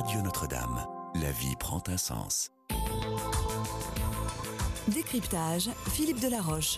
Radio Notre-Dame. La vie prend un sens. Décryptage, Philippe Delaroche.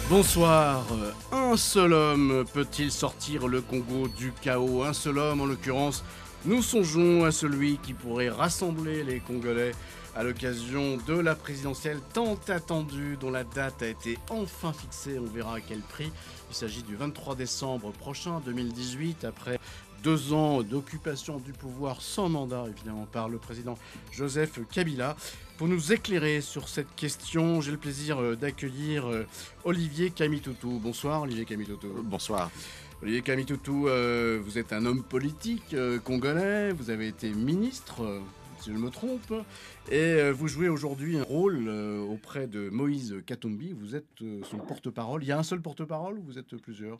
Bonsoir. Un seul homme peut-il sortir le Congo du chaos? Un seul homme, en l'occurrence, nous songeons à celui qui pourrait rassembler les Congolais à l'occasion de la présidentielle tant attendue, dont la date a été enfin fixée. On verra à quel prix. Il s'agit du 23 décembre prochain, 2018, après 2 ans d'occupation du pouvoir sans mandat, évidemment, par le président Joseph Kabila. Pour nous éclairer sur cette question, j'ai le plaisir d'accueillir Olivier Kamitoutou. Bonsoir, Olivier Kamitoutou. Bonsoir. Olivier Kamitoutou, vous êtes un homme politique congolais, vous avez été ministre, si je me trompe, et vous jouez aujourd'hui un rôle auprès de Moïse Katumbi. Vous êtes son porte-parole. Il y a un seul porte-parole ou vous êtes plusieurs?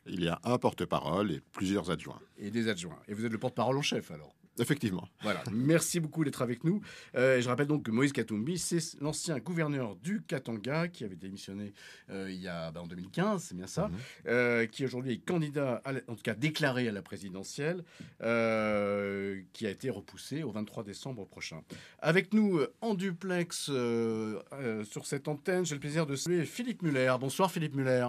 Il y a un porte-parole et plusieurs adjoints. Et des adjoints. Et vous êtes le porte-parole en chef, alors? Effectivement. Voilà, merci beaucoup d'être avec nous. Je rappelle donc que Moïse Katumbi, c'est l'ancien gouverneur du Katanga qui avait démissionné en 2015, c'est bien ça, qui aujourd'hui est candidat, en tout cas déclaré à la présidentielle, qui a été repoussé au 23 décembre prochain. Avec nous en duplex sur cette antenne, j'ai le plaisir de saluer Philippe Muller. Bonsoir Philippe Muller.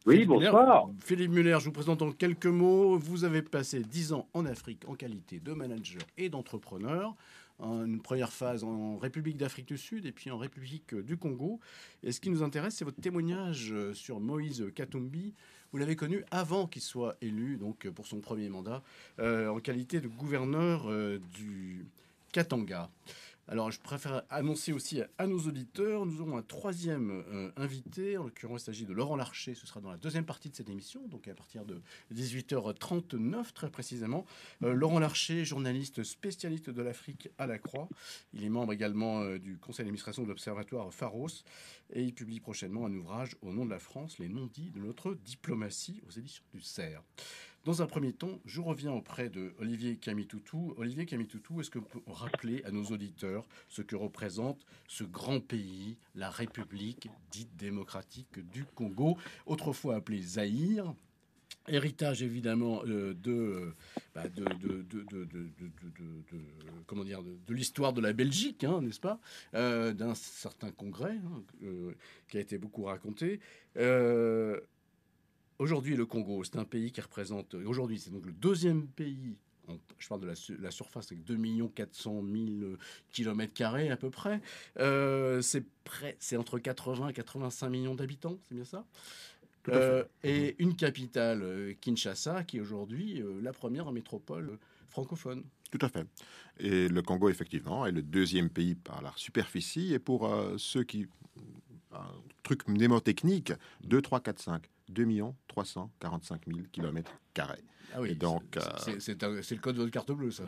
Oui, Philippe bonsoir. Muller. Philippe Muller, je vous présente en quelques mots. Vous avez passé 10 ans en Afrique en qualité de manager et d'entrepreneur. Une première phase en République d'Afrique du Sud et puis en République du Congo. Et ce qui nous intéresse, c'est votre témoignage sur Moïse Katumbi. Vous l'avez connu avant qu'il soit élu, donc pour son premier mandat, en qualité de gouverneur du Katanga. Alors, je préfère annoncer aussi à nos auditeurs, nous aurons un troisième invité. En l'occurrence, il s'agit de Laurent Larcher. Ce sera dans la deuxième partie de cette émission, donc à partir de 18h39, très précisément. Laurent Larcher, journaliste spécialiste de l'Afrique à la Croix. Il est membre également du conseil d'administration de l'Observatoire Pharos. Et il publie prochainement un ouvrage au nom de la France, les non-dits de notre diplomatie, aux éditions du CERF. Dans un premier temps, je reviens auprès de Olivier Kamitoutou. Olivier Kamitoutou, est-ce que vous pouvez rappeler à nos auditeurs ce que représente ce grand pays, la République dite démocratique du Congo, autrefois appelée Zaïre, héritage évidemment de l'histoire de la Belgique, n'est-ce pas, d'un certain congrès qui a été beaucoup raconté. Aujourd'hui, le Congo, c'est un pays qui représente... Aujourd'hui, c'est donc le deuxième pays, je parle de la surface, avec 2 400 000 km² à peu près. C'est entre 80 et 85 millions d'habitants, c'est bien ça? Et une capitale, Kinshasa, qui est aujourd'hui la première métropole francophone. Tout à fait. Et le Congo, effectivement, est le deuxième pays par la superficie. Et pour ceux qui... Un truc mnémotechnique, 2, 3, 4, 5. 2 345 000 km². Ah oui, et donc, c'est le code de votre carte bleue, ça.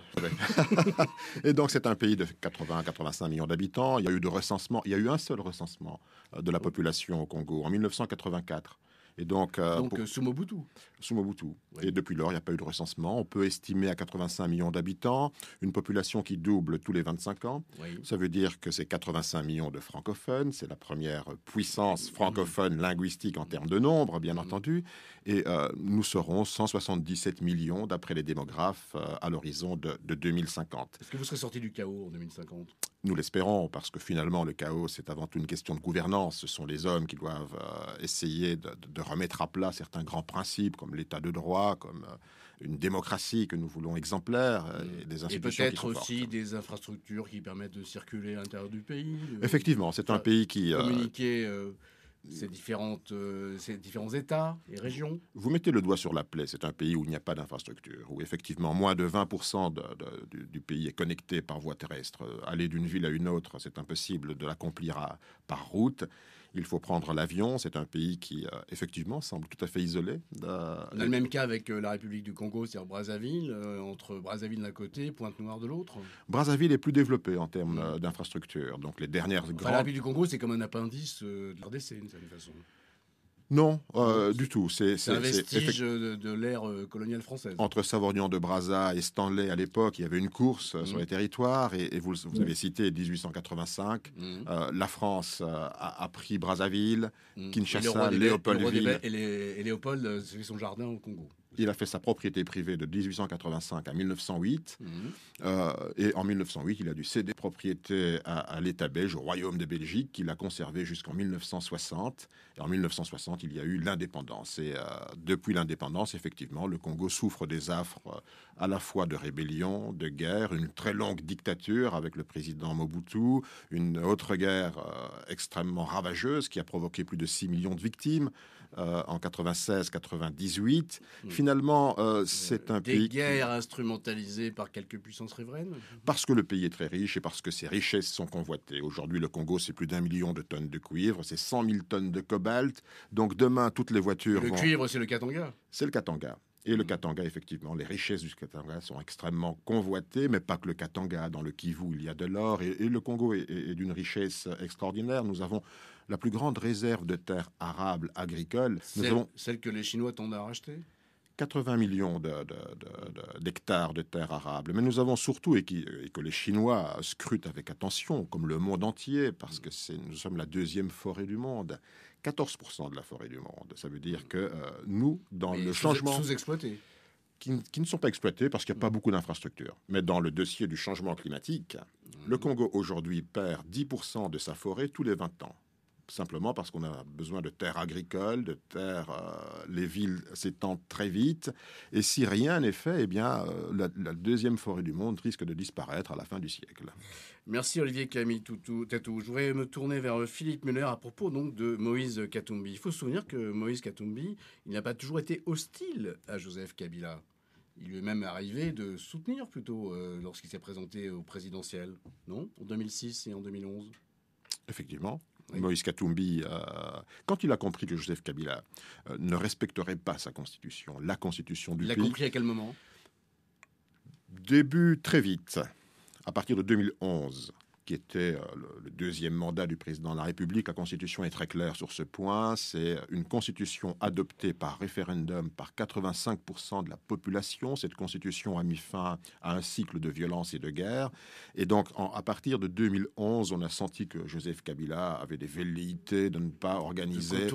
Et donc, c'est un pays de 80 à 85 millions d'habitants. Il y a eu de recensement. Il y a eu un seul recensement de la population au Congo en 1984. Et donc sous Mobutu. Sous Mobutu. Oui. Et depuis lors, il n'y a pas eu de recensement. On peut estimer à 85 millions d'habitants, une population qui double tous les 25 ans. Oui. Ça veut dire que c'est 85 millions de francophones. C'est la première puissance francophone linguistique en termes de nombre, bien entendu. Et nous serons 177 millions, d'après les démographes, à l'horizon de 2050. Est-ce que vous serez sorti du chaos en 2050 ? Nous l'espérons, parce que finalement, le chaos, c'est avant tout une question de gouvernance. Ce sont les hommes qui doivent essayer de remettre à plat certains grands principes, comme l'état de droit, comme une démocratie que nous voulons exemplaire, et des institutions et qui peut-être sont aussi fortes. des infrastructures qui permettent de circuler à l'intérieur du pays. Effectivement, c'est un pays qui... communiquer ces différents États et régions. Vous mettez le doigt sur la plaie. C'est un pays où il n'y a pas d'infrastructure, où effectivement moins de 20% du pays est connecté par voie terrestre. Aller d'une ville à une autre, c'est impossible de l'accomplir par route. Il faut prendre l'avion. C'est un pays qui, effectivement, semble tout à fait isolé. On a le même cas avec la République du Congo, c'est-à-dire Brazzaville, entre Brazzaville d'un côté, Pointe-Noire de l'autre. Brazzaville est plus développé en termes d'infrastructure. Donc les dernières La grandes... République du Congo, c'est comme un appendice de l'RDC, d'une certaine façon. Non, du tout. C'est un vestige de l'ère coloniale française. Entre Savorgnan de Brazza et Stanley, à l'époque, il y avait une course sur les territoires. Et vous avez cité 1885. La France a pris Brazzaville, Kinshasa, Léopoldville. Et Léopold, c'est son jardin au Congo. aussi. a fait sa propriété privée de 1885 à 1908. Et en 1908, il a dû céder propriété à l'État belge, au Royaume de Belgique, qu'il a conservé jusqu'en 1960. Et en 1960, il y a eu l'indépendance. Et depuis l'indépendance, effectivement, le Congo souffre des affres à la fois de rébellion, de guerre, une très longue dictature avec le président Mobutu, une autre guerre extrêmement ravageuse qui a provoqué plus de 6 millions de victimes en 96-98. Finalement, c'est un pays... Des guerres instrumentalisées par quelques puissances riveraines. Parce que le pays est très riche et parce que ses richesses sont convoitées. Aujourd'hui, le Congo, c'est plus d'1 million de tonnes de cuivre, c'est 100 000 tonnes de cobalt. Donc demain, toutes les voitures Le cuivre, c'est le Katanga. C'est le Katanga. Et le Katanga, effectivement, les richesses du Katanga sont extrêmement convoitées, mais pas que le Katanga. Dans le Kivu, il y a de l'or et le Congo est d'une richesse extraordinaire. Nous avons la plus grande réserve de terres arables agricoles. Celle que les Chinois tendent à racheter. 80 millions d'hectares de terres arables. Mais nous avons surtout, et que les Chinois scrutent avec attention, comme le monde entier, parce que nous sommes la deuxième forêt du monde, 14% de la forêt du monde. Ça veut dire que nous, dans le changement... Sous-exploités. Qui ne sont pas exploités parce qu'il n'y a pas beaucoup d'infrastructures. Mais dans le dossier du changement climatique, le Congo aujourd'hui perd 10% de sa forêt tous les 20 ans. Simplement parce qu'on a besoin de terres agricoles, de terres... les villes s'étendent très vite. Et si rien n'est fait, eh bien, la deuxième forêt du monde risque de disparaître à la fin du siècle. Merci Olivier Camille Tatou. Je voudrais me tourner vers Philippe Muller à propos donc de Moïse Katumbi. Il faut se souvenir que Moïse Katumbi, il n'a pas toujours été hostile à Joseph Kabila. Il lui est même arrivé de soutenir plutôt lorsqu'il s'est présenté au présidentiel, non? En 2006 et en 2011. Effectivement. Oui. Moïse Katumbi, quand il a compris que Joseph Kabila ne respecterait pas sa constitution, la constitution du pays... Il a compris à quel moment? Début très vite, à partir de 2011, qui était le deuxième mandat du président de la République. La Constitution est très claire sur ce point. C'est une Constitution adoptée par référendum par 85% de la population. Cette Constitution a mis fin à un cycle de violence et de guerre. Et donc, à partir de 2011, on a senti que Joseph Kabila avait des velléités de ne pas organiser... De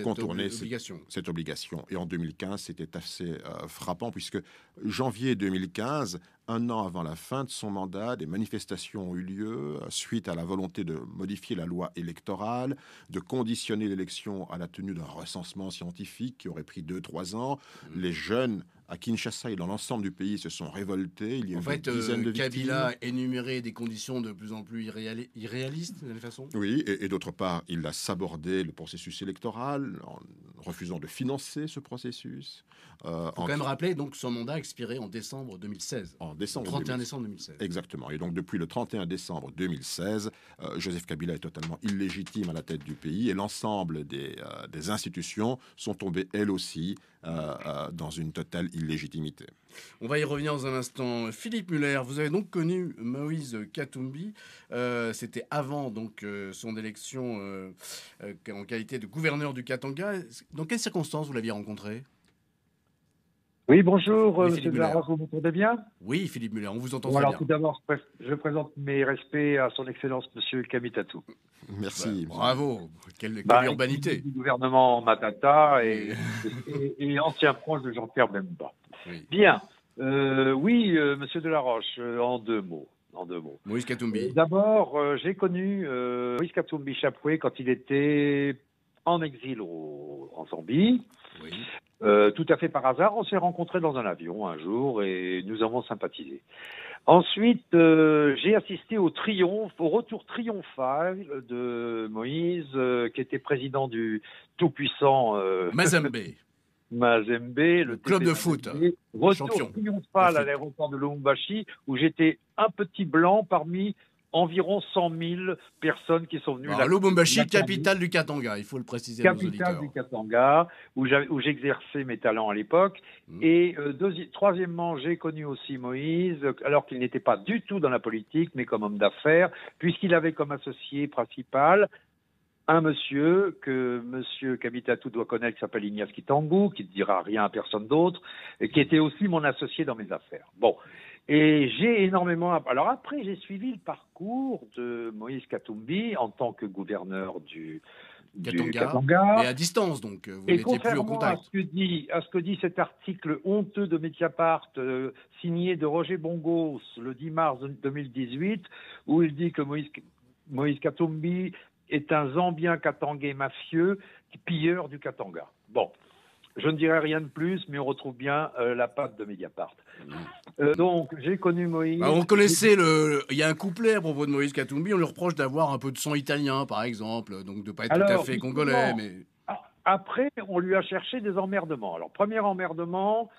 contourner cette obligation. Et en 2015, c'était assez frappant, puisque janvier 2015... Un an avant la fin de son mandat, des manifestations ont eu lieu suite à la volonté de modifier la loi électorale, de conditionner l'élection à la tenue d'un recensement scientifique qui aurait pris 2-3 ans. Les jeunes à Kinshasa et dans l'ensemble du pays se sont révoltés. Il y a eu une dizaine de victimes. Kabila énumérait des conditions de plus en plus irréalistes, de la façon. Oui, et d'autre part, il a sabordé le processus électoral en refusant de financer ce processus. Il faut quand même rappeler, donc, son mandat expiré en décembre 2016. En décembre 31 décembre 2016. Exactement. Et donc, depuis le 31 décembre 2016, Joseph Kabila est totalement illégitime à la tête du pays et l'ensemble des institutions sont tombées, elles aussi, dans une totale illégitimité. On va y revenir dans un instant. Philippe Muller, vous avez donc connu Moïse Katumbi. C'était avant donc son élection en qualité de gouverneur du Katanga. Dans quelles circonstances vous l'aviez rencontré? Oui, bonjour, Oui, monsieur Delaroche, vous m'entendez bien? Oui, Philippe Muller, on vous entend Bon, très alors, bien. tout d'abord, je présente mes respects à son Excellence, monsieur Camille Tatou. Merci. Bravo, quelle urbanité. Du gouvernement Matata et ancien proche de Jean-Pierre Bemba. Oui. Bien, monsieur Delaroche, en deux mots. Moïse Katumbi. D'abord, j'ai connu Moïse Katumbi Chapoué quand il était en exil en Zambie. Oui. Tout à fait par hasard, on s'est rencontrés dans un avion un jour et nous avons sympathisé. Ensuite, j'ai assisté au retour triomphal de Moïse, qui était président du tout-puissant Mazembe. le club TP de foot. Retour champion triomphal à l'aéroport de Lubumbashi, où j'étais un petit blanc parmi environ 100 000 personnes qui sont venues. Lubumbashi, capitale du Katanga, il faut le préciser à nos auditeurs. Capitale du Katanga, où j'exerçais mes talents à l'époque. Et troisièmement, j'ai connu aussi Moïse, alors qu'il n'était pas du tout dans la politique, mais comme homme d'affaires, puisqu'il avait comme associé principal un monsieur que monsieur Kabitatou doit connaître, qui s'appelle Ignace Kitangu, qui ne dira rien à personne d'autre, et qui était aussi mon associé dans mes affaires. Bon. Et j'ai énormément... Alors après, j'ai suivi le parcours de Moïse Katumbi en tant que gouverneur Katanga, mais à distance, donc vous n'étiez plus au contrairement contact. à ce que dit cet article honteux de Mediapart, signé de Roger Bongos le 10 mars 2018, où il dit que Moïse Katumbi est un Zambien katangais mafieux, pilleur du Katanga. Bon, je ne dirai rien de plus, mais on retrouve bien la patte de Mediapart. Donc, j'ai connu Moïse. On connaissait il y a un couplet à propos de Moïse Katumbi, on lui reproche d'avoir un peu de sang italien, par exemple, donc de ne pas être tout à fait congolais. Mais... Après, on lui a cherché des emmerdements. Alors, premier emmerdement,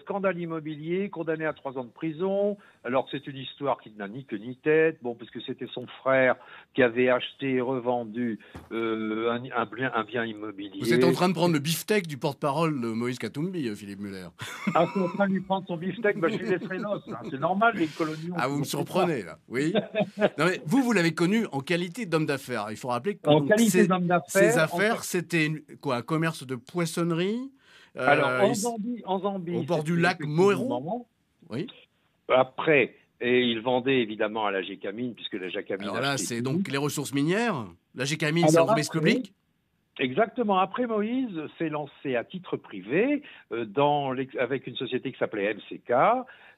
scandale immobilier, condamné à 3 ans de prison. Alors, c'est une histoire qui n'a ni queue ni tête. Bon, puisque c'était son frère qui avait acheté et revendu un bien immobilier. Vous êtes en train de prendre le beefsteak du porte-parole de Moïse Katumbi, Philippe Muller. Ah, je suis en train de lui prendre son beefsteak, je lui laisserai l'os. Hein. C'est normal, les colonies. Ah, vous me surprenez, là. Oui. Non, mais vous l'avez connu en qualité d'homme d'affaires. Il faut rappeler que qualité d'homme d'affaires, ces affaires, c'était un commerce de poissonnerie. Alors, en Zambie, au bord du lac Moero. Oui. Après, et il vendait évidemment à la Gécamine, puisque la Gécamine. Alors là, c'est donc les ressources minières. La Gécamine, c'est l'entreprise publique. Exactement. Après, Moïse s'est lancé à titre privé avec une société qui s'appelait MCK,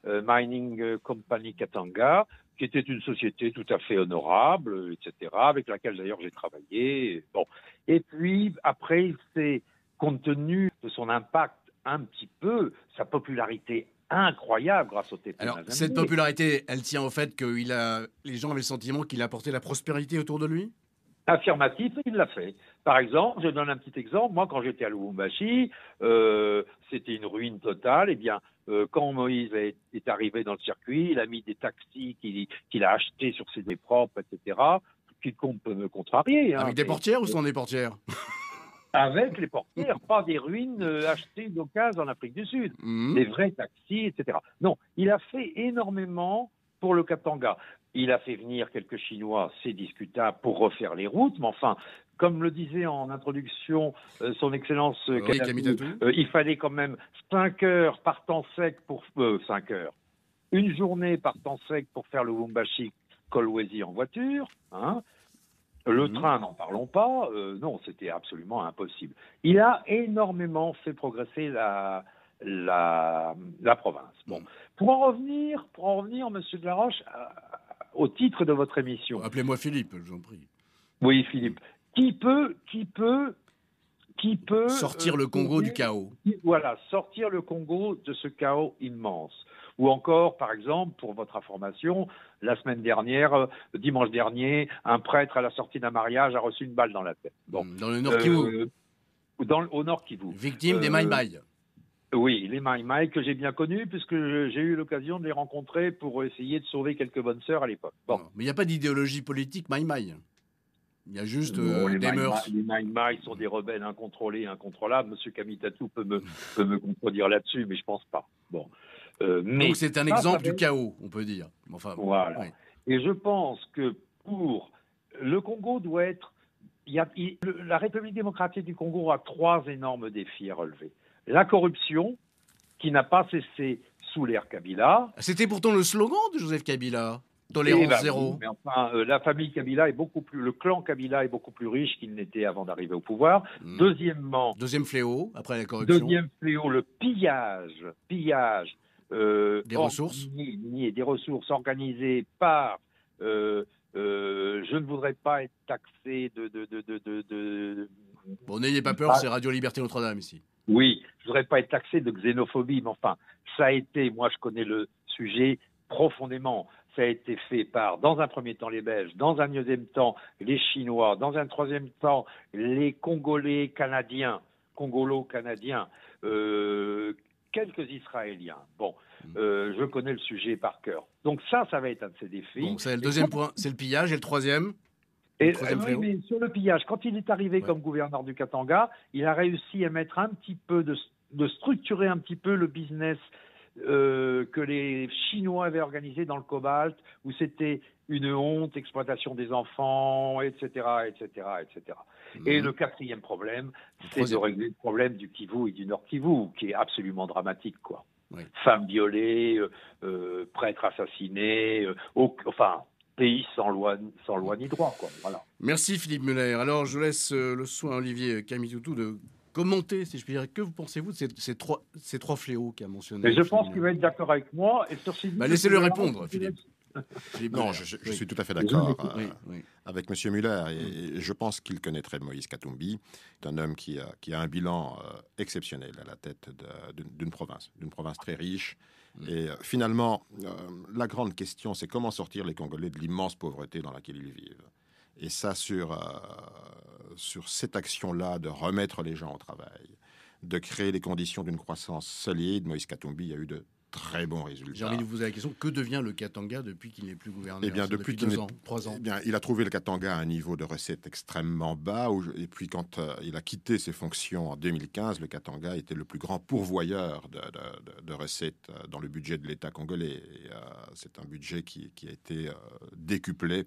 Mining Company Katanga, qui était une société tout à fait honorable, etc., avec laquelle d'ailleurs j'ai travaillé. Bon. Et puis, après, il s'est, compte tenu de son impact un petit peu, sa popularité incroyable grâce au TP. Alors, cette popularité, elle tient au fait que les gens avaient le sentiment qu'il apportait la prospérité autour de lui? Affirmatif, il l'a fait. Par exemple, je donne un petit exemple. Moi, quand j'étais à Lubumbashi, c'était une ruine totale. Eh bien, quand Moïse est arrivé dans le circuit, il a mis des taxis qu'il a achetés sur ses dés propres, etc. Quiconque peut me contrarier. Hein, avec des portières ou sans des portières? Avec les portières, pas des ruines achetées d'occasion en Afrique du Sud. Des vrais taxis, etc. Non, il a fait énormément pour le Katanga. Il a fait venir quelques Chinois, c'est discutable, pour refaire les routes, mais enfin, comme le disait en introduction son Excellence Kadatou, il fallait quand même 5 heures par temps sec pour 5 heures. Une journée par temps sec pour faire le Lubumbashi-Kolwezi en voiture, hein. Le train, n'en parlons pas. Non, c'était absolument impossible. Il a énormément fait progresser la province. Bon, pour en revenir, Monsieur de la Roche, au titre de votre émission. Appelez-moi Philippe, je vous en prie. Oui, Philippe. Qui peut sortir le Congo du chaos. Voilà, sortir le Congo de ce chaos immense. Ou encore, par exemple, pour votre information, la semaine dernière, dimanche dernier, un prêtre à la sortie d'un mariage a reçu une balle dans la tête. Bon. Dans le Nord Kivu. Au Nord Kivu. Victime des Maïmaï. Oui, les Maïmaï que j'ai bien connus, puisque j'ai eu l'occasion de les rencontrer pour essayer de sauver quelques bonnes sœurs à l'époque. Bon. Non, mais il n'y a pas d'idéologie politique Maïmaï. Il y a juste des mœurs. Les Maïmaï sont des rebelles incontrôlés, incontrôlables. Monsieur Kamitatou peut me contredire là-dessus, mais je pense pas. Bon. Donc c'est un exemple du chaos, on peut dire. Enfin, voilà. Oui. Et je pense que pour le Congo doit être... la République démocratique du Congo a 3 énormes défis à relever. La corruption, qui n'a pas cessé sous l'ère Kabila. C'était pourtant le slogan de Joseph Kabila. Tolérance zéro. Oui, mais enfin, la famille Kabila le clan Kabila est beaucoup plus riche qu'il n'était avant d'arriver au pouvoir. Deuxièmement... Deuxième fléau, après la corruption. Deuxième fléau, le pillage des ressources. Des ressources organisées par... je ne voudrais pas être taxé de... Bon, n'ayez pas peur, c'est Radio Liberté Notre-Dame ici. Oui, je ne voudrais pas être taxé de xénophobie, mais enfin, ça a été, moi je connais le sujet profondément, ça a été fait par, dans un premier temps, les Belges, dans un deuxième temps, les Chinois, dans un troisième temps, les Congolais canadiens, Congolo-canadiens, quelques Israéliens. Bon, je connais le sujet par cœur. Donc ça va être un de ces défis. Donc c'est le deuxième point, c'est le pillage, et le troisième oui, mais sur le pillage, quand il est arrivé comme gouverneur du Katanga, il a réussi à mettre un petit peu, de structurer un petit peu le business que les Chinois avaient organisé dans le cobalt, où c'était une honte, exploitation des enfants, etc., etc., etc. Et le quatrième problème, c'est de régler le problème du Kivu et du Nord Kivu, qui est absolument dramatique, quoi. Oui. Femmes violées, prêtres assassinés, enfin, pays sans loi ni droit, quoi. Voilà. Merci Philippe Muller. Alors je laisse le soin à Olivier Camille-Toutou de commenter, si je puis dire. Que vous pensez-vous de ces trois fléaux qu'a mentionné Mais je pense Philippe qu'il va être d'accord avec moi. Et sur laissez-le répondre, Philippe. Non, je suis tout à fait d'accord Oui. avec M. Muller et je pense qu'il connaîtrait Moïse Katumbi. C'est un homme qui a un bilan exceptionnel à la tête d'une province très riche. Et finalement, la grande question, c'est comment sortir les Congolais de l'immense pauvreté dans laquelle ils vivent. Et ça, sur cette action-là de remettre les gens au travail, de créer les conditions d'une croissance solide, Moïse Katumbi a eu de très bons résultats. J'ai envie de vous poser la question, que devient le Katanga depuis qu'il n'est plus gouverneur? Eh bien, depuis 2 ans, 3 ans. Eh bien, il a trouvé le Katanga à un niveau de recettes extrêmement bas. Et puis, quand il a quitté ses fonctions en 2015, le Katanga était le plus grand pourvoyeur de recettes dans le budget de l'État congolais. C'est un budget qui a été décuplé.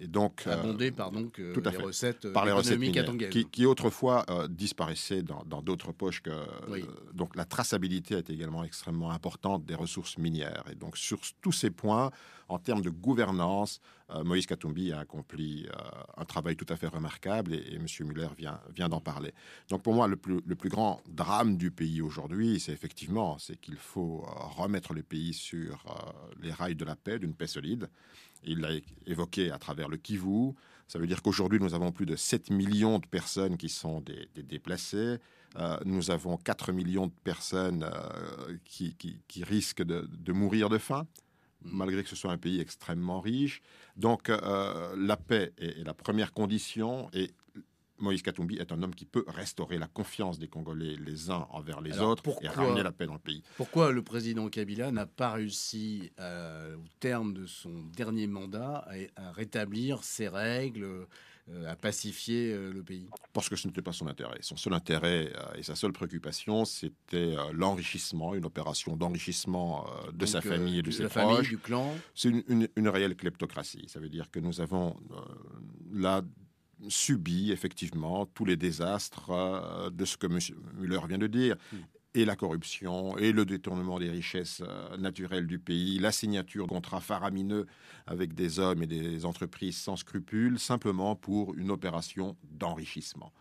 Et donc, abondé par donc, tout à les fait. recettes Par les recettes minières, katangaises. qui autrefois disparaissaient dans d'autres poches. Oui. Donc, la traçabilité a été également extrêmement importante des ressources minières. Et donc, sur tous ces points, en termes de gouvernance, Moïse Katumbi a accompli un travail tout à fait remarquable et M. Muller vient d'en parler. Donc, pour moi, le plus grand drame du pays aujourd'hui, c'est qu'il faut remettre le pays sur les rails de la paix, d'une paix solide. Il l'a évoqué à travers le Kivu. Ça veut dire qu'aujourd'hui, nous avons plus de 7 millions de personnes qui sont des déplacés. Nous avons 4 millions de personnes qui risquent de mourir de faim, malgré que ce soit un pays extrêmement riche. Donc, la paix est la première condition et Moïse Katumbi est un homme qui peut restaurer la confiance des Congolais les uns envers les autres et ramener la paix dans le pays. Pourquoi le président Kabila n'a pas réussi, au terme de son dernier mandat, à rétablir ses règles, à pacifier le pays? Parce que ce n'était pas son intérêt. Son seul intérêt et sa seule préoccupation, c'était l'enrichissement, une opération d'enrichissement de sa famille et de ses proches. Famille, du clan. C'est une réelle kleptocratie. Ça veut dire que nous avons là subi effectivement tous les désastres de ce que M. Muller vient de dire. Et la corruption, et le détournement des richesses naturelles du pays, la signature de contrats faramineux avec des hommes et des entreprises sans scrupules, simplement pour une opération d'enrichissement.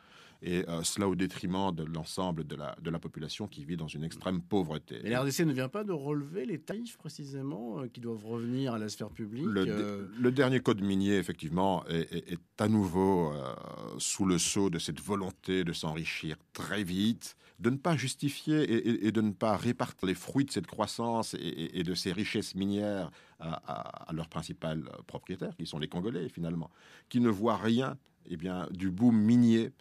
Et cela au détriment de l'ensemble de la population qui vit dans une extrême pauvreté. Mais la RDC ne vient pas de relever les tarifs, précisément, qui doivent revenir à la sphère publique. Le dernier code minier, effectivement, est à nouveau sous le sceau de cette volonté de s'enrichir très vite, de ne pas justifier et de ne pas répartir les fruits de cette croissance et de ces richesses minières à leurs principaux propriétaires, qui sont les Congolais, finalement, qui ne voient rien du boom minier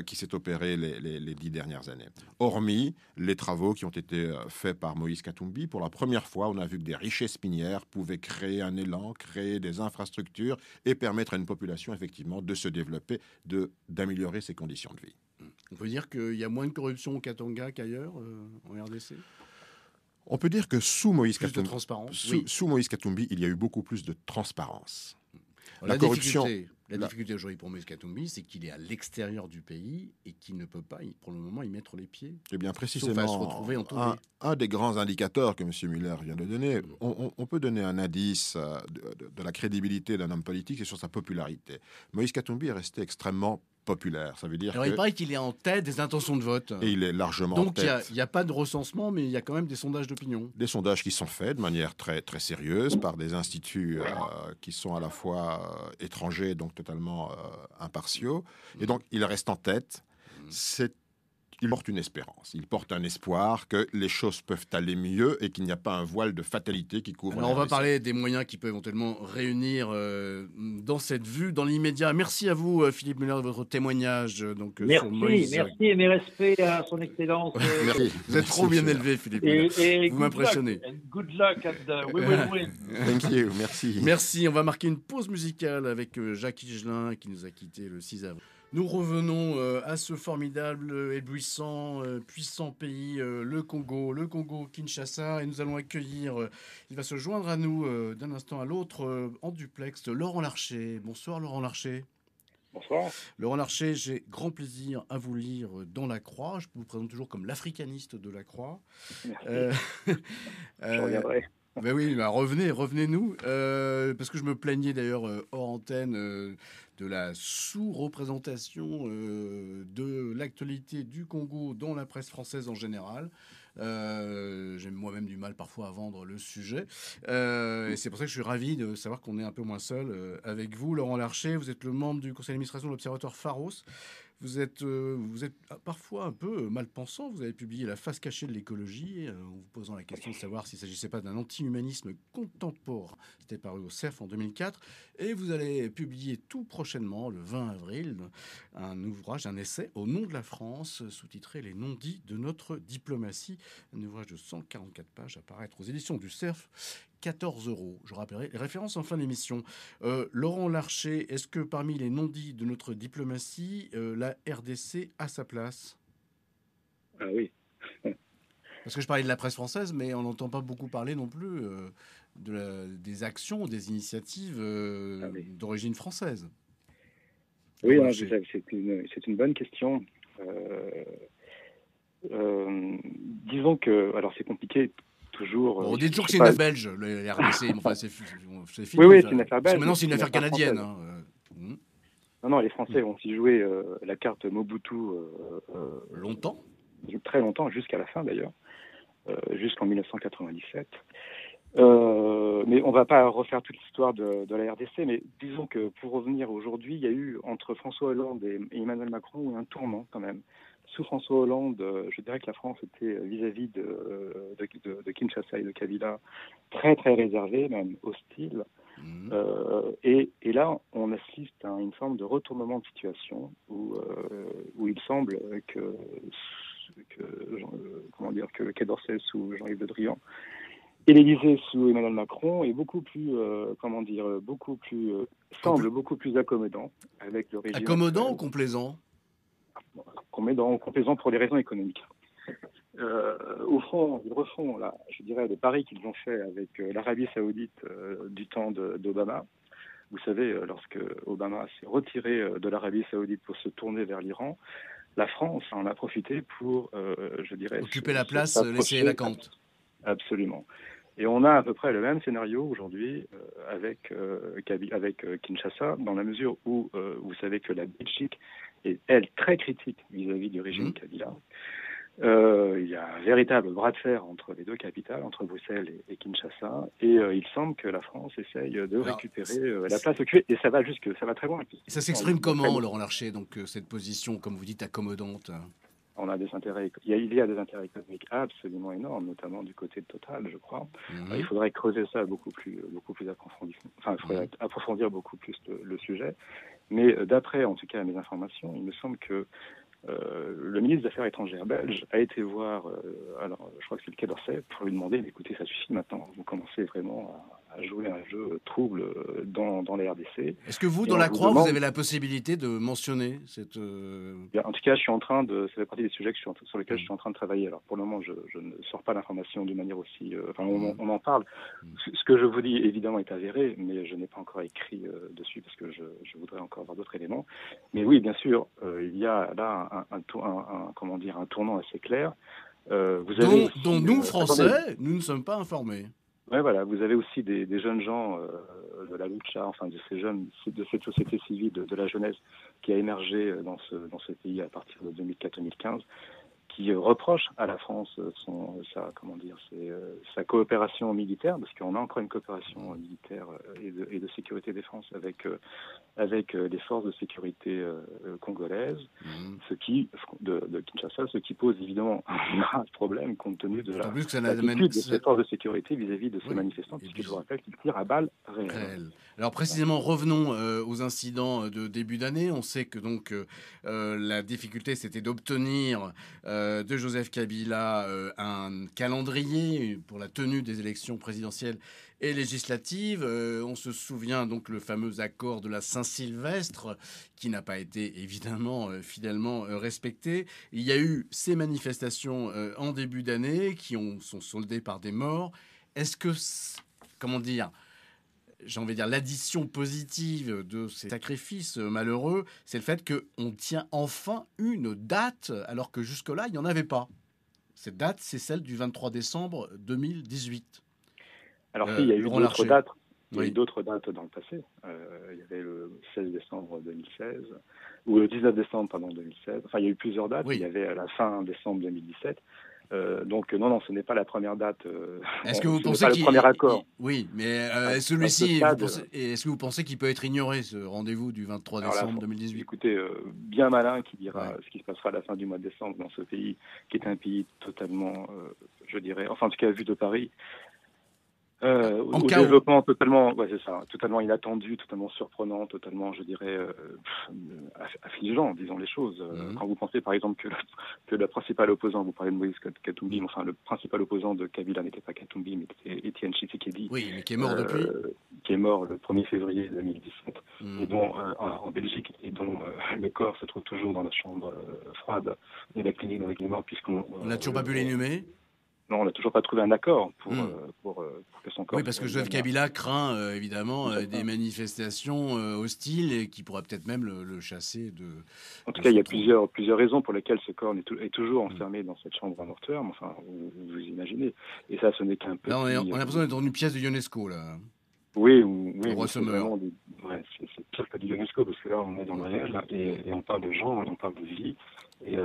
qui s'est opéré les 10 dernières années. Hormis les travaux qui ont été faits par Moïse Katumbi, pour la première fois, on a vu que des richesses minières pouvaient créer un élan, créer des infrastructures et permettre à une population, effectivement, de se développer, d'améliorer ses conditions de vie. On peut dire qu'il y a moins de corruption au Katanga qu'ailleurs, en RDC? On peut dire que sous Moïse Katumbi, sous Moïse Katumbi, il y a eu beaucoup plus de transparence. La corruption... La difficulté aujourd'hui pour Moïse Katumbi, c'est qu'il est à l'extérieur du pays et qu'il ne peut pas, pour le moment, y mettre les pieds. Eh bien, précisément, sauf à se retrouver entouré. Un des grands indicateurs que M. Muller vient de donner, on peut donner un indice de la crédibilité d'un homme politique et sur sa popularité. Moïse Katumbi est resté extrêmement populaire. Ça veut dire il paraît qu'il est en tête des intentions de vote. Et il est largement en tête. Donc il n'y a pas de recensement, mais il y a quand même des sondages d'opinion. Des sondages qui sont faits de manière très, très sérieuse par des instituts qui sont à la fois étrangers, donc totalement impartiaux. Et donc il reste en tête. Il porte une espérance, il porte un espoir que les choses peuvent aller mieux et qu'il n'y a pas un voile de fatalité qui couvre. Alors on va parler des moyens qui peuvent éventuellement réunir dans cette vue, dans l'immédiat. Merci à vous, Philippe Muller, de votre témoignage. Donc, merci, sur Moïse. Merci et mes respects à son excellence. Merci. Vous êtes trop bien élevé, Philippe Muller. Et vous m'impressionnez. Good luck and we will win. Thank you, merci. Merci, on va marquer une pause musicale avec Jacques Higelin qui nous a quittés le 6 avril. Nous revenons à ce formidable, éblouissant, puissant pays, le Congo Kinshasa, et nous allons accueillir, il va se joindre à nous d'un instant à l'autre en duplex, Laurent Larcher. Bonsoir Laurent Larcher. Bonsoir. Laurent Larcher, j'ai grand plaisir à vous lire dans La Croix. Je vous présente toujours comme l'africaniste de La Croix. Merci. Je reviendrai. Ben oui, bah revenez-nous. Parce que je me plaignais d'ailleurs hors antenne de la sous-représentation de l'actualité du Congo dans la presse française en général. J'ai moi-même du mal parfois à vendre le sujet. Et c'est pour ça que je suis ravi de savoir qu'on est un peu moins seul avec vous. Laurent Larcher, vous êtes le membre du conseil d'administration de l'Observatoire Pharos. Vous êtes parfois un peu mal pensant. Vous avez publié La face cachée de l'écologie, en vous posant la question de savoir s'il ne s'agissait pas d'un anti-humanisme contemporain. C'était paru au CERF en 2004. Et vous allez publier tout prochainement, le 20 avril, un ouvrage, un essai, Au nom de la France, sous-titré Les non-dits de notre diplomatie. Un ouvrage de 144 pages à paraître aux éditions du CERF. 14 €. Je rappellerai les références en fin d'émission. Laurent Larcher, est-ce que parmi les non-dits de notre diplomatie, la RDC a sa place? Ah oui. Parce que je parlais de la presse française, mais on n'entend pas beaucoup parler non plus des actions, des initiatives d'origine française. Oui, non, c'est une bonne question. Disons que, alors c'est compliqué. Toujours, on dit toujours que c'est une affaire belge, les RDC. Enfin, c'est fini. Oui, c'est une affaire belge. Maintenant, c'est une affaire canadienne. Non, les Français ont aussi joué la carte Mobutu longtemps. Très longtemps, jusqu'à la fin d'ailleurs, jusqu'en 1997. Mais on ne va pas refaire toute l'histoire de la RDC, mais disons que pour revenir aujourd'hui, il y a eu entre François Hollande et Emmanuel Macron un tournant quand même. Sous François Hollande, je dirais que la France était vis-à-vis de Kinshasa et de Kabila très très réservée, même hostile. Et là, on assiste à une forme de retournement de situation où il semble que le Quai d'Orsay sous Jean-Yves Le Drian et l'Élysée sous Emmanuel Macron est beaucoup plus, semble beaucoup plus accommodant avec le régime. Accommodant ou complaisant? Complaisant pour des raisons économiques. Au fond, ils refont, là, je dirais, le pari qu'ils ont fait avec l'Arabie Saoudite du temps d'Obama. Vous savez, lorsque Obama s'est retiré de l'Arabie Saoudite pour se tourner vers l'Iran, la France en a profité pour, je dirais... occuper la place laissée vacante. Absolument. Et on a à peu près le même scénario aujourd'hui avec Kinshasa, dans la mesure où vous savez que la Belgique est, elle, très critique vis-à-vis du régime Kabila. Il y a un véritable bras de fer entre les deux capitales, entre Bruxelles et Kinshasa, et il semble que la France essaye de récupérer la place occupée, et ça va très loin. Ça s'exprime comment, Laurent Larcher, donc cette position, comme vous dites, accommodante? On a des intérêts, il y a des intérêts économiques absolument énormes, notamment du côté de Total, je crois. Il faudrait creuser ça beaucoup plus approfondi. Enfin, il faudrait approfondir beaucoup plus le sujet. Mais d'après, en tout cas, mes informations, il me semble que le ministre des Affaires étrangères belge a été voir, alors je crois que c'est le Quai d'Orsay, pour lui demander, écoutez, ça suffit maintenant, vous commencez vraiment à jouer un jeu trouble dans les RDC. Est-ce que vous, dans la Croix, vous avez la possibilité de mentionner cette... En tout cas, ça fait partie des sujets sur lesquels je suis en train de travailler. Alors pour le moment, je ne sors pas l'information de manière aussi... on en parle. Ce que je vous dis, évidemment, est avéré, mais je n'ai pas encore écrit dessus parce que je voudrais encore avoir d'autres éléments. Mais oui, bien sûr, il y a là un tournant assez clair. Dont nous, Français, nous ne sommes pas informés. Oui, voilà. Vous avez aussi des jeunes gens de la lucha, enfin de cette société civile, de la jeunesse qui a émergé dans ce pays à partir de 2004-2015, qui reproche à la France sa coopération militaire, parce qu'on a encore une coopération militaire et de sécurité défense avec les forces de sécurité congolaises, de Kinshasa, ce qui pose évidemment un grave problème compte tenu de l'attitude de ces forces de sécurité vis-à-vis de ces manifestants, puisque je vous rappelle qu'ils tirent à balles réelles. Alors précisément, revenons aux incidents de début d'année. On sait que donc la difficulté, c'était d'obtenir de Joseph Kabila un calendrier pour la tenue des élections présidentielles et législatives. On se souvient donc le fameux accord de la Saint-Sylvestre qui n'a pas été évidemment fidèlement respecté. Il y a eu ces manifestations en début d'année qui sont soldées par des morts. Est-ce que, j'ai envie de dire, l'addition positive de ces sacrifices malheureux, c'est le fait qu'on tient enfin une date, alors que jusque-là, il n'y en avait pas. Cette date, c'est celle du 23 décembre 2018. Alors il y a eu Laurent d'autres Larcher. dates. Il y a Oui. eu d'autres dates dans le passé. Il y avait le 16 décembre 2016, ou le 19 décembre, pardon, 2016. Enfin, il y a eu plusieurs dates. Oui. Il y avait à la fin décembre 2017. Donc non, ce n'est pas la première date. Est-ce que vous ce pensez n'est pas le premier accord. Oui, mais À celui-ci, ce stade, est-ce que vous pensez qu'il peut être ignoré, ce rendez-vous du 23 alors là, décembre 2018? écoutez, bien malin qui dira Ouais. ce qui se passera à la fin du mois de décembre dans ce pays, qui est un pays totalement, je dirais, enfin en tout cas vu de Paris, En au chaos. développement totalement, ouais, c'est ça, totalement inattendu, totalement surprenant, totalement, je dirais, affligeant, disons les choses. Quand vous pensez par exemple que le principal opposant, vous parlez de Moïse Katumbi, mais enfin le principal opposant de Kabila n'était pas Katumbi, mais c'était Étienne Tshisekedi, Oui, mais qui est mort depuis. qui est mort le 1er février 2017, Mhm. et dont en Belgique, et dont le corps se trouve toujours dans la chambre froide de la clinique avec les morts, puisqu'on On n'a toujours pas pu l'inhumer. non, on n'a toujours pas trouvé un accord pour que son corps. Oui, parce que Joseph Kabila craint évidemment des Exactement. manifestations hostiles et qui pourraient peut-être même le chasser de. En tout de cas, il y a son trône. plusieurs raisons pour lesquelles ce corps est toujours enfermé dans cette chambre à mortuaire. Mais enfin, vous imaginez. Et ça, ce n'est qu'un petit. Là, on a l'impression d'être dans une pièce de UNESCO là. Oui, Le roi mais c'est Sommer. vraiment c'est pire que du UNESCO, parce que là, on est dans le réel et on parle de gens, et on parle de vie. Et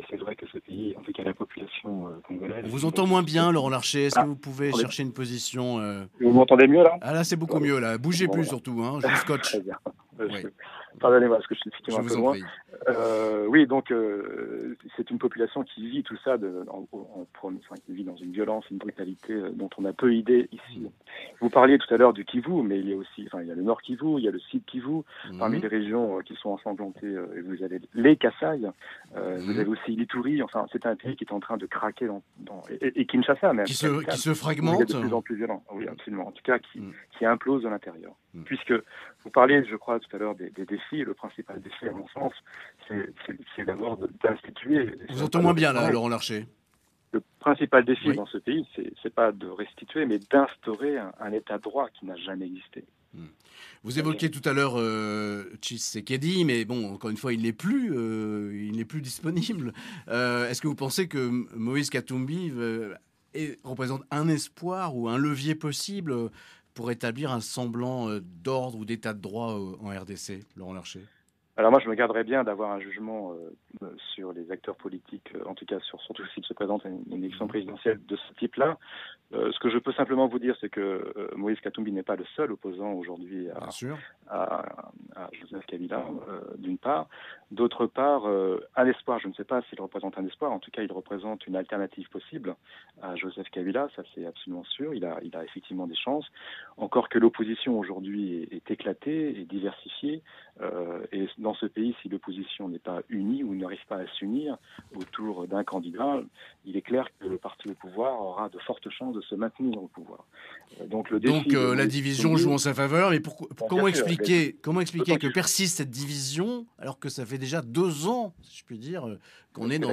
c'est vrai que ce pays, en tout cas la population congolaise. On vous entend moins bien, Laurent Larcher. Est-ce que vous pouvez attendez. chercher une position Vous m'entendez mieux là? Ah là, c'est beaucoup mieux là. Bougez Bon, plus voilà. surtout, hein. Je vous scotche. Très bien. Oui. Pardonnez-moi, parce que je suis Je effectivement un peu vous en loin. prie. Oui, donc c'est une population qui vit tout ça, qui vit dans une violence, une brutalité dont on a peu idée ici. Vous parliez tout à l'heure du Kivu, mais il y a aussi, il y a le Nord Kivu, il y a le Sud Kivu, parmi les régions qui sont ensanglantées. Vous avez les Kasaï, vous avez aussi l'Ituri. Enfin, c'est un pays qui est en train de craquer et Kinshasa même. Qui se capitale, où il est fragmente. de plus en plus violent. Oui, absolument. En tout cas, qui implose de l'intérieur. Puisque vous parliez, je crois, tout à l'heure des défis. Le principal défi, à mon sens, c'est d'abord d'instituer. Vous entendez moins bien là, Laurent Larcher. Le principal défi Oui. dans ce pays, c'est pas de restituer, mais d'instaurer un état de droit qui n'a jamais existé. Vous évoquiez tout à l'heure Tshisekedi, mais bon, encore une fois, il n'est plus disponible. Est-ce que vous pensez que Moïse Katumbi représente un espoir ou un levier possible pour établir un semblant d'ordre ou d'état de droit en RDC, Laurent Larcher? Alors moi, je me garderais bien d'avoir un jugement sur les acteurs politiques, en tout cas surtout s'il se présente à une élection présidentielle de ce type-là. Ce que je peux simplement vous dire, c'est que Moïse Katumbi n'est pas le seul opposant aujourd'hui à Joseph Kabila, d'une part. D'autre part, un espoir, je ne sais pas s'il représente un espoir, en tout cas il représente une alternative possible à Joseph Kabila, ça c'est absolument sûr, il a effectivement des chances. Encore que l'opposition aujourd'hui est éclatée et diversifiée, et dans ce pays, si l'opposition n'est pas unie ou n'arrive pas à s'unir autour d'un candidat, il est clair que le parti au pouvoir aura de fortes chances de se maintenir au pouvoir. Donc la division joue en sa faveur, mais comment expliquer que que persiste cette division alors que ça fait déjà 2 ans, si je puis dire, qu'on est dans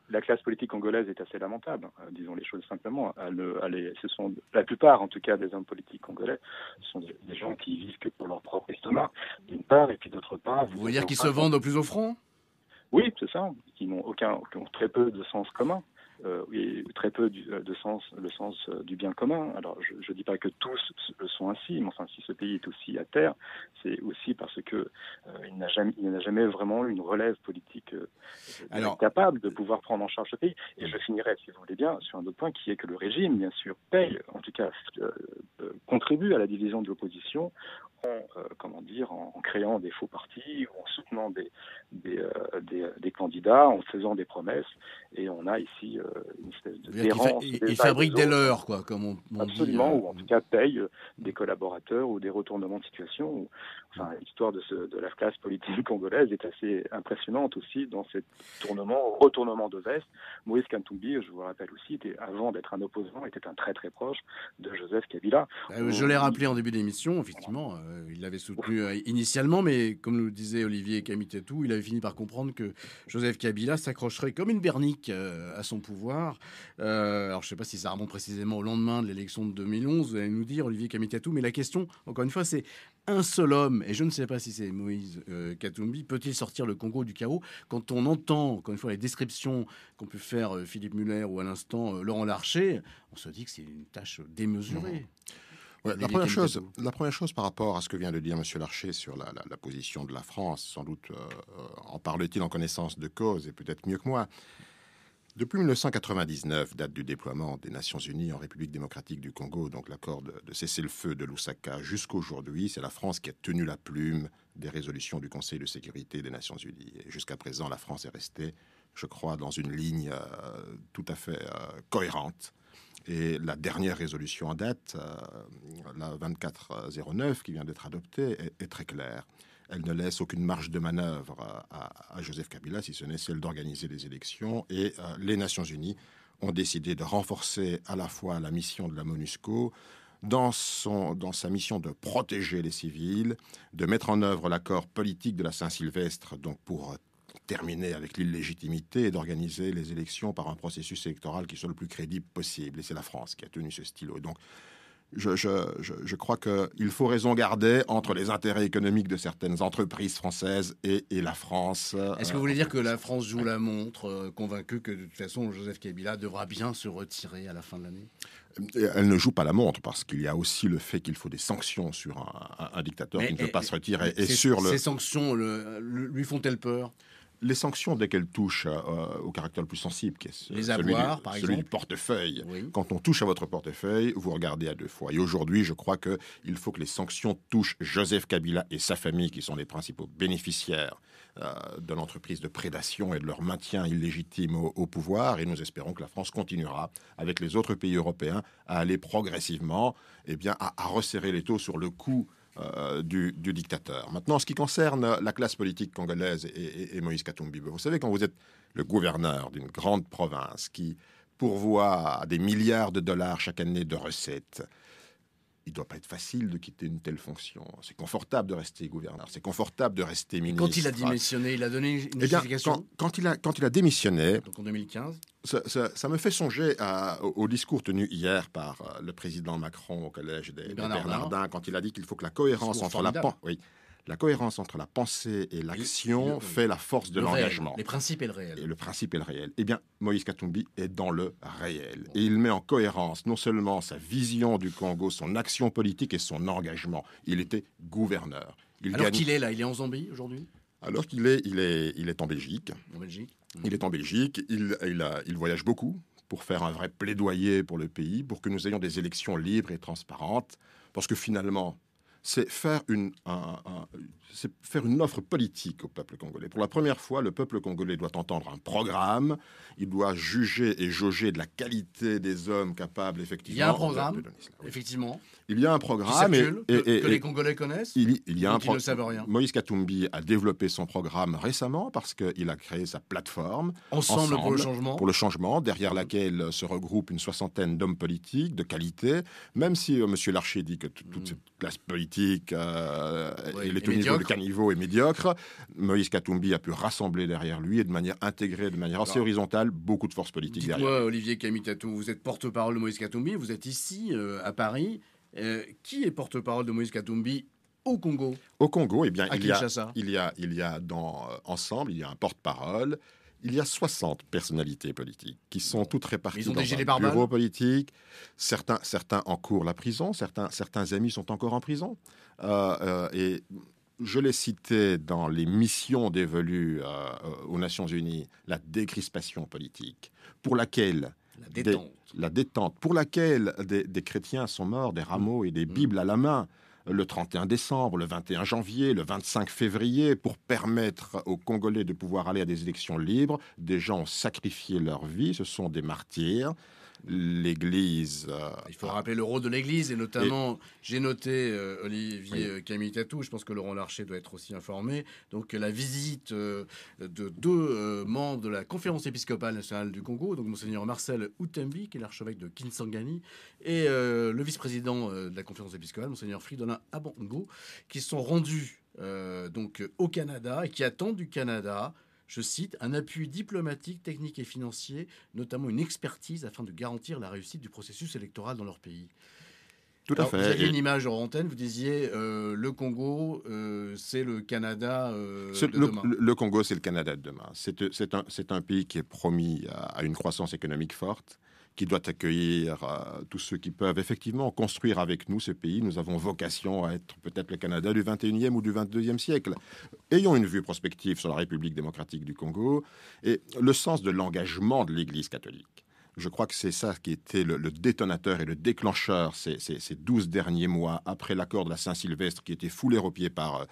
la classe politique congolaise est assez lamentable, disons les choses simplement. Ce sont la plupart, en tout cas, des hommes politiques congolais, ce sont des gens qui vivent que pour leur propre estomac, d'une part, et puis d'autre part. Vous voulez dire qu'ils se vendent au plus offrant? Oui, c'est ça, qui ont très peu de sens commun. Et très peu le sens du bien commun. Alors, je ne dis pas que tous le sont ainsi, mais enfin, si ce pays est aussi à terre, c'est aussi parce que il n'a jamais vraiment eu une relève politique capable de pouvoir prendre en charge ce pays. Et je finirai, si vous voulez bien, sur un autre point, qui est que le régime, bien sûr, paye, en tout cas, contribue à la division de l'opposition en créant des faux partis, ou en soutenant des candidats, en faisant des promesses. Et on a ici une espèce de d'errance. Ils fabriquent des leurs, quoi, comme on dit. Absolument, ou en tout cas payent des collaborateurs ou des retournements de situation. L'histoire de la classe politique congolaise est assez impressionnante aussi dans ce retournement de veste. Moïse Katumbi, je vous rappelle aussi, avant d'être un opposant, était un très très proche de Joseph Kabila. Je l'ai rappelé en début d'émission, effectivement, il l'avait soutenu initialement, mais comme nous disait Olivier Kamitetou, il avait fini par comprendre que Joseph Kabila s'accrocherait comme une bernique économique à son pouvoir. Alors, je ne sais pas si ça remonte précisément au lendemain de l'élection de 2011, vous allez nous dire, Olivier Kamitatou, mais la question, encore une fois, c'est un seul homme, et je ne sais pas si c'est Moïse Katumbi, peut-il sortir le Congo du chaos? Quand on entend, encore une fois, les descriptions qu'ont pu faire Philippe Muller ou à l'instant Laurent Larcher, on se dit que c'est une tâche démesurée. Ouais, la première chose par rapport à ce que vient de dire M. Larcher sur la position de la France, sans doute en parle-t-il en connaissance de cause et peut-être mieux que moi. Depuis 1999, date du déploiement des Nations Unies en République démocratique du Congo, donc l'accord de cessez-le-feu de Lusaka, jusqu'à aujourd'hui, c'est la France qui a tenu la plume des résolutions du Conseil de sécurité des Nations Unies. Et jusqu'à présent, la France est restée, je crois, dans une ligne tout à fait cohérente. Et la dernière résolution en date, la 2409, qui vient d'être adoptée, est très claire. Elle ne laisse aucune marge de manœuvre à Joseph Kabila, si ce n'est celle d'organiser les élections. Et les Nations Unies ont décidé de renforcer à la fois la mission de la MONUSCO, dans sa mission de protéger les civils, de mettre en œuvre l'accord politique de la Saint-Sylvestre, donc pour terminer avec l'illégitimité et d'organiser les élections par un processus électoral qui soit le plus crédible possible. Et c'est la France qui a tenu ce stylo. Donc, je crois qu'il faut raison garder entre les intérêts économiques de certaines entreprises françaises et la France. Est-ce que vous voulez dire que la France joue la montre, convaincue que de toute façon Joseph Kabila devra bien se retirer à la fin de l'année? Elle ne joue pas la montre parce qu'il y a aussi le fait qu'il faut des sanctions sur un dictateur qui ne veut pas se retirer. Et ces sanctions lui font-elles peur? Les sanctions, dès qu'elles touchent au caractère le plus sensible, qui est les avoirs, par exemple, celui du portefeuille. Oui. Quand on touche à votre portefeuille, vous regardez à deux fois. Et aujourd'hui, je crois qu'il faut que les sanctions touchent Joseph Kabila et sa famille, qui sont les principaux bénéficiaires de l'entreprise de prédation et de leur maintien illégitime au pouvoir. Et nous espérons que la France continuera, avec les autres pays européens, à aller progressivement, à resserrer les taux sur le coût du dictateur. Maintenant, en ce qui concerne la classe politique congolaise et Moïse Katumbi, vous savez, quand vous êtes le gouverneur d'une grande province qui pourvoit à des milliards de dollars chaque année de recettes, il ne doit pas être facile de quitter une telle fonction. C'est confortable de rester gouverneur, c'est confortable de rester ministre. Quand il a démissionné, il a donné une justification. Quand il a démissionné, donc en 2015, ça me fait songer au discours tenu hier par le président Macron au collège des Bernardins, quand il a dit qu'il faut que la cohérence entre la cohérence entre la pensée et l'action fait la force de l'engagement. Les principes et le réel. Et le principe et le réel. Eh bien, Moïse Katumbi est dans le réel. Et il met en cohérence non seulement sa vision du Congo, son action politique et son engagement. Il était gouverneur. Qu'il est là, il est en Zambie aujourd'hui? Alors qu'il est, il est en Belgique. En Belgique. Il est en Belgique. Il voyage beaucoup pour faire un vrai plaidoyer pour le pays, pour que nous ayons des élections libres et transparentes. Parce que finalement, c'est faire une offre politique au peuple congolais. Pour la première fois, le peuple congolais doit entendre un programme, il doit juger et jauger de la qualité des hommes capables, effectivement... Il y a un programme, effectivement. Il y a un programme... que les Congolais connaissent, il y a qui ne savent rien. Moïse Katumbi a développé son programme récemment parce qu'il a créé sa plateforme Ensemble pour le changement, derrière laquelle se regroupe une soixantaine d'hommes politiques de qualité, même si M. Larcher dit que toute cette classe politique est au niveau de caniveau et médiocre, Moïse Katumbi a pu rassembler derrière lui et de manière intégrée, de manière assez horizontale, beaucoup de forces politiques derrière. Dites-moi, Olivier Kamitatou, vous êtes porte-parole de Moïse Katumbi, vous êtes ici à Paris. Qui est porte-parole de Moïse Katumbi au Congo? Au Congo, il y a ensemble, il y a un porte-parole. Il y a 60 personnalités politiques qui sont toutes réparties dans un bureau politique. Certains encourent la prison, certains amis sont encore en prison. Et je l'ai cité dans les missions dévolues aux Nations Unies, la décrispation politique, pour laquelle... La détente, pour laquelle des chrétiens sont morts, des rameaux et des bibles à la main, le 31 décembre, le 21 janvier, le 25 février, pour permettre aux Congolais de pouvoir aller à des élections libres. Des gens ont sacrifié leur vie, ce sont des martyrs. L'Église... Il faut rappeler le rôle de l'Église, et notamment, j'ai noté, Olivier Kamitatou, je pense que Laurent Larcher doit être aussi informé, donc la visite de deux membres de la Conférence épiscopale nationale du Congo, donc Monseigneur Marcel Outembi, qui est l'archevêque de Kinsangani, et le vice-président de la Conférence épiscopale, Monseigneur Fridolin Abango, qui sont rendus donc au Canada et qui attendent du Canada je cite, un appui diplomatique, technique et financier, notamment une expertise afin de garantir la réussite du processus électoral dans leur pays. Tout à Alors, fait. vous aviez une image hors antenne, vous disiez le Congo, c'est le Canada de demain. Le Congo, c'est le Canada de demain. C'est un pays qui est promis à une croissance économique forte, qui doit accueillir tous ceux qui peuvent effectivement construire avec nous ce pays. Nous avons vocation à être peut-être le Canada du 21e ou du 22e siècle. Ayons une vue prospective sur la République démocratique du Congo et le sens de l'engagement de l'Église catholique. Je crois que c'est ça qui était le détonateur et le déclencheur ces 12 derniers mois après l'accord de la Saint-Sylvestre qui était foulé aux pieds par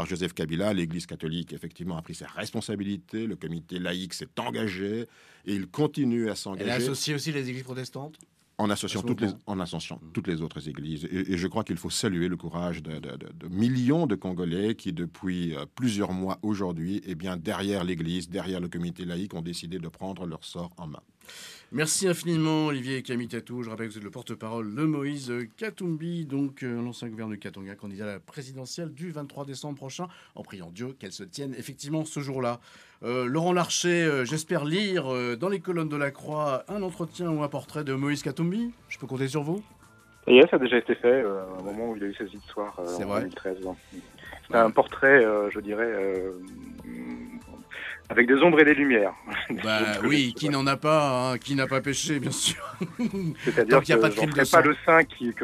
Joseph Kabila. L'Église catholique, effectivement, a pris ses responsabilités. Le comité laïque s'est engagé et il continue à s'engager. Elle a associé aussi les églises protestantes en associant toutes les autres églises. Et je crois qu'il faut saluer le courage de millions de Congolais qui, depuis plusieurs mois aujourd'hui, eh bien, derrière l'Église, derrière le comité laïque, ont décidé de prendre leur sort en main. Merci infiniment Olivier Kamitatou. Je rappelle que vous êtes le porte-parole de Moïse Katumbi, donc l'ancien gouverneur du Katanga, candidat à la présidentielle du 23 décembre prochain, en priant Dieu qu'elle se tienne effectivement ce jour-là. Laurent Larcher, j'espère lire dans les colonnes de la Croix un entretien ou un portrait de Moïse Katumbi. Je peux compter sur vous? Et ça a déjà été fait au moment où il a eu ses histoires en 2013. C'est un portrait, je dirais, avec des ombres et des lumières. Bah oui, qui n'en a pas, hein, qui n'a pas péché, bien sûr. C'est-à-dire qu'il n'y a pas de crime de sang. Pas le saint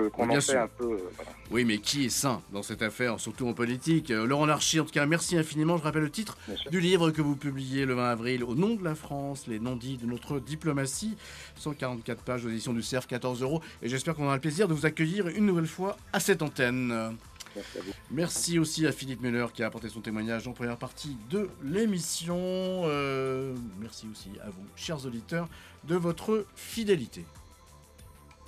qu'on en fait un peu. Voilà. Oui, mais qui est saint dans cette affaire, surtout en politique? Laurent Larcher, en tout cas, merci infiniment. Je rappelle le titre du livre que vous publiez le 20 avril, Au nom de la France, les non-dits de notre diplomatie. 144 pages aux éditions du Cerf, 14 €. Et j'espère qu'on aura le plaisir de vous accueillir une nouvelle fois à cette antenne. Merci à vous. Merci aussi à Philippe Muller qui a apporté son témoignage en première partie de l'émission. Merci aussi à vous, chers auditeurs, de votre fidélité.